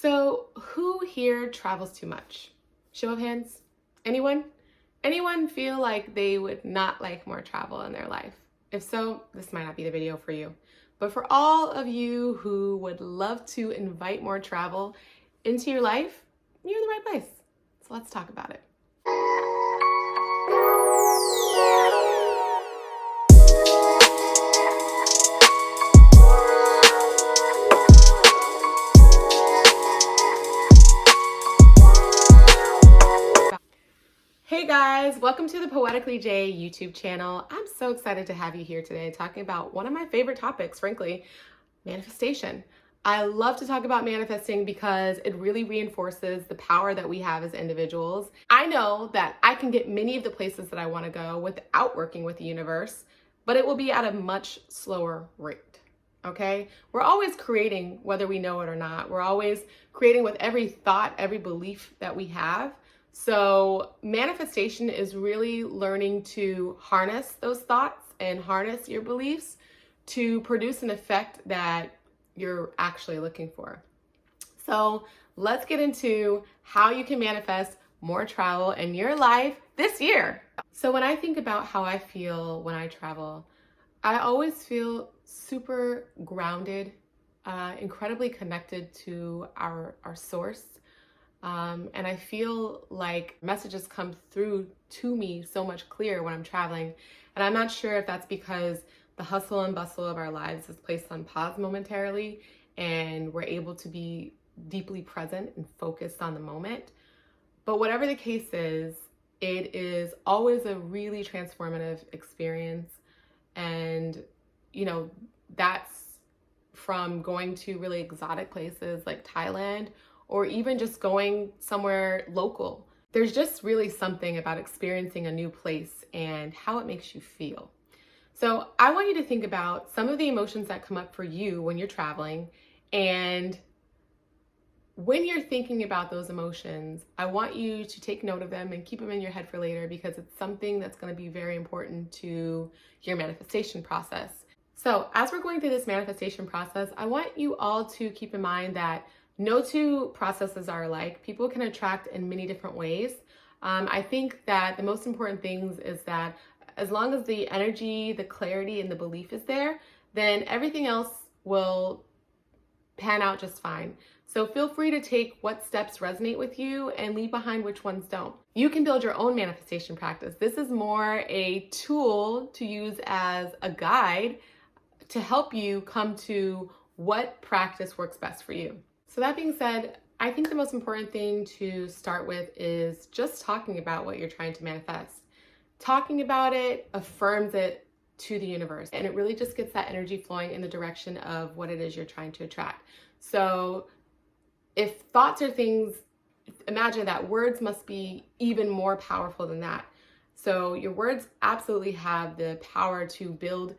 So, who here travels too much? Show of hands. Anyone? Anyone feel like they would not like more travel in their life? If so, this might not be the video for you. But for all of you who would love to invite more travel into your life, you're in the right place. So let's talk about it. Hey guys, welcome to the Poetically J YouTube channel. I'm so excited to have you here today talking about one of my favorite topics, frankly, manifestation. I love to talk about manifesting because it really reinforces the power that we have as individuals. I know that I can get many of the places that I want to go without working with the universe, but it will be at a much slower rate. Okay? We're always creating, whether we know it or not. We're always creating with every thought, every belief that we have. So manifestation is really learning to harness those thoughts and harness your beliefs to produce an effect that you're actually looking for. So let's get into how you can manifest more travel in your life this year. So when I think about how I feel when I travel, I always feel super grounded, incredibly connected to our source. And I feel like messages come through to me so much clearer when I'm traveling. And I'm not sure if that's because the hustle and bustle of our lives is placed on pause momentarily and we're able to be deeply present and focused on the moment. But whatever the case is, it is always a really transformative experience. And, that's from going to really exotic places like Thailand, or even just going somewhere local. There's just really something about experiencing a new place and how it makes you feel. So I want you to think about some of the emotions that come up for you when you're traveling. And when you're thinking about those emotions, I want you to take note of them and keep them in your head for later, because it's something that's going to be very important to your manifestation process. So as we're going through this manifestation process, I want you all to keep in mind that no two processes are alike. People can attract in many different ways. I think that the most important things is that as long as the energy, the clarity, and the belief is there, then everything else will pan out just fine. So feel free to take what steps resonate with you and leave behind which ones don't. You can build your own manifestation practice. This is more a tool to use as a guide to help you come to what practice works best for you. So that being said, I think the most important thing to start with is just talking about what you're trying to manifest. Talking about it affirms it to the universe, and it really just gets that energy flowing in the direction of what it is you're trying to attract. So if thoughts are things, imagine that words must be even more powerful than that. So your words absolutely have the power to build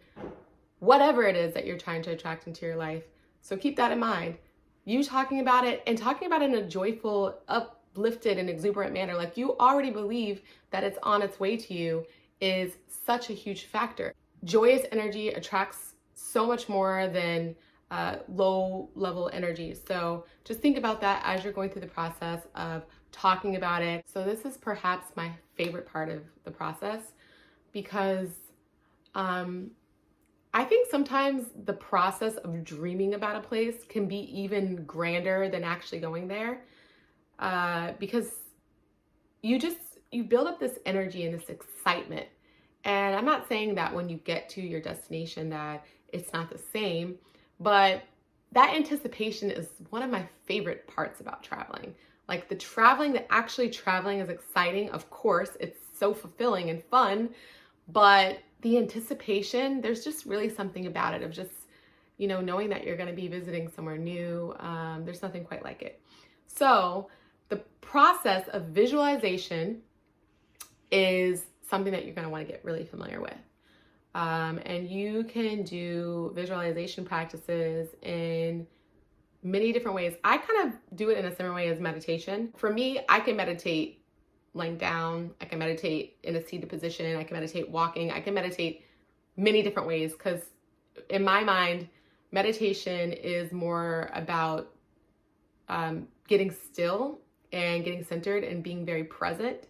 whatever it is that you're trying to attract into your life. So keep that in mind. You talking about it and talking about it in a joyful, uplifted, and exuberant manner, like you already believe that it's on its way to you, is such a huge factor. Joyous energy attracts so much more than low level energy. So just think about that as you're going through the process of talking about it. So this is perhaps my favorite part of the process, because I think sometimes the process of dreaming about a place can be even grander than actually going there, because you build up this energy and this excitement. And I'm not saying that when you get to your destination that it's not the same, but that anticipation is one of my favorite parts about traveling. Like the actually traveling is exciting. Of course, it's so fulfilling and fun, but the anticipation, there's just really something about it of just, knowing that you're going to be visiting somewhere new. There's nothing quite like it. So the process of visualization is something that you're going to want to get really familiar with. And you can do visualization practices in many different ways. I kind of do it in a similar way as meditation. For me, I can meditate laying down, I can meditate in a seated position, I can meditate walking, I can meditate many different ways, because in my mind, meditation is more about getting still and getting centered and being very present.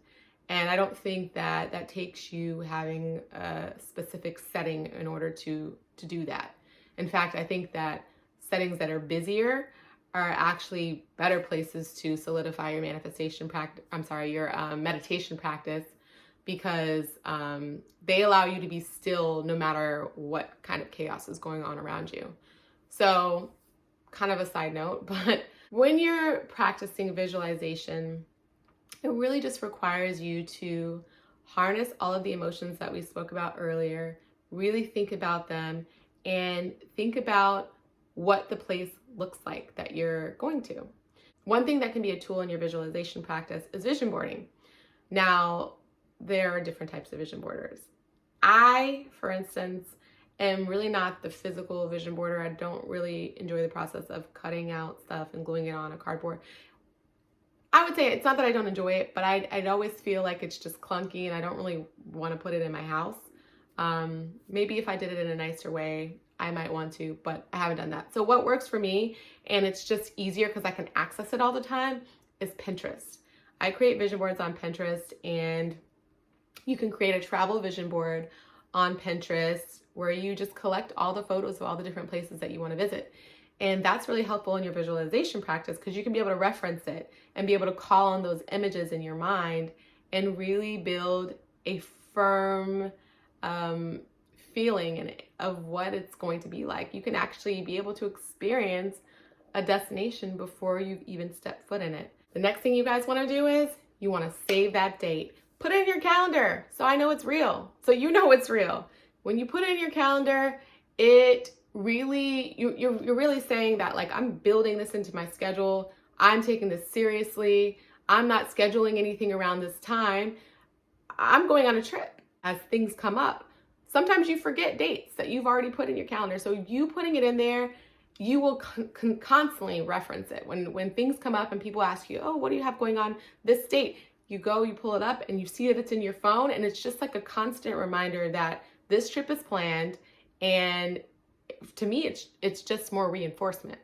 And I don't think that that takes you having a specific setting in order to do that. In fact, I think that settings that are busier are actually better places to solidify your manifestation practice. Your meditation practice, because they allow you to be still no matter what kind of chaos is going on around you. So, kind of a side note, but when you're practicing visualization, it really just requires you to harness all of the emotions that we spoke about earlier, really think about them, and think about what the place looks like that you're going to. One thing that can be a tool in your visualization practice is vision boarding. Now, there are different types of vision boarders. I, for instance, am really not the physical vision boarder. I don't really enjoy the process of cutting out stuff and gluing it on a cardboard. I would say it's not that I don't enjoy it, but I'd always feel like it's just clunky and I don't really want to put it in my house. Maybe if I did it in a nicer way, I might want to, but I haven't done that. So what works for me, and it's just easier because I can access it all the time, is Pinterest. I create vision boards on Pinterest, and you can create a travel vision board on Pinterest where you just collect all the photos of all the different places that you want to visit. And that's really helpful in your visualization practice because you can be able to reference it and be able to call on those images in your mind and really build a firm feeling of what it's going to be like. You can actually be able to experience a destination before you've even stepped foot in it. The next thing you guys want to do is you want to save that date. Put it in your calendar so I know it's real. So you know it's real. When you put it in your calendar, it really, you're really saying that, like, I'm building this into my schedule. I'm taking this seriously. I'm not scheduling anything around this time. I'm going on a trip. As things come up, sometimes you forget dates that you've already put in your calendar. So you putting it in there, you will constantly reference it. When things come up and people ask you, oh, what do you have going on this date? You go, you pull it up and you see that it's in your phone, and it's just like a constant reminder that this trip is planned. And to me, it's just more reinforcement.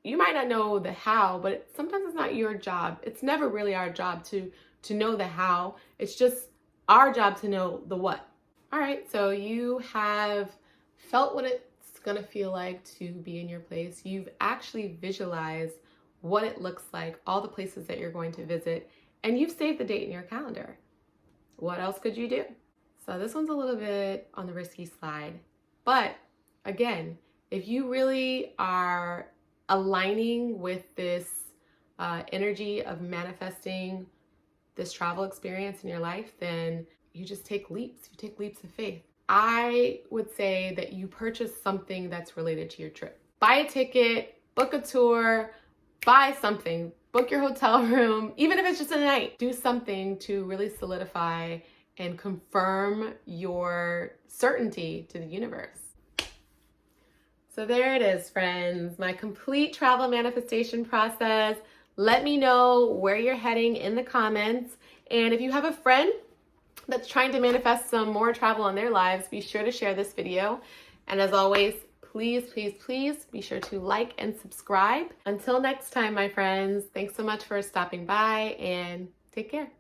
You might not know the how, but sometimes it's not your job. It's never really our job to know the how. It's just our job to know the what. All right, so you have felt what it's gonna feel like to be in your place. You've actually visualized what it looks like, all the places that you're going to visit, and you've saved the date in your calendar. What else could you do? So this one's a little bit on the risky side, but again, if you really are aligning with this energy of manifesting this travel experience in your life, then you just take leaps. You take leaps of faith. I would say that you purchase something that's related to your trip. Buy a ticket, book a tour, buy something, book your hotel room, even if it's just a night. Do something to really solidify and confirm your certainty to the universe. So there it is, friends, my complete travel manifestation process. Let me know where you're heading in the comments. And if you have a friend that's trying to manifest some more travel in their lives, be sure to share this video. And as always, please, please, please be sure to like and subscribe. Until next time, my friends, thanks so much for stopping by and take care.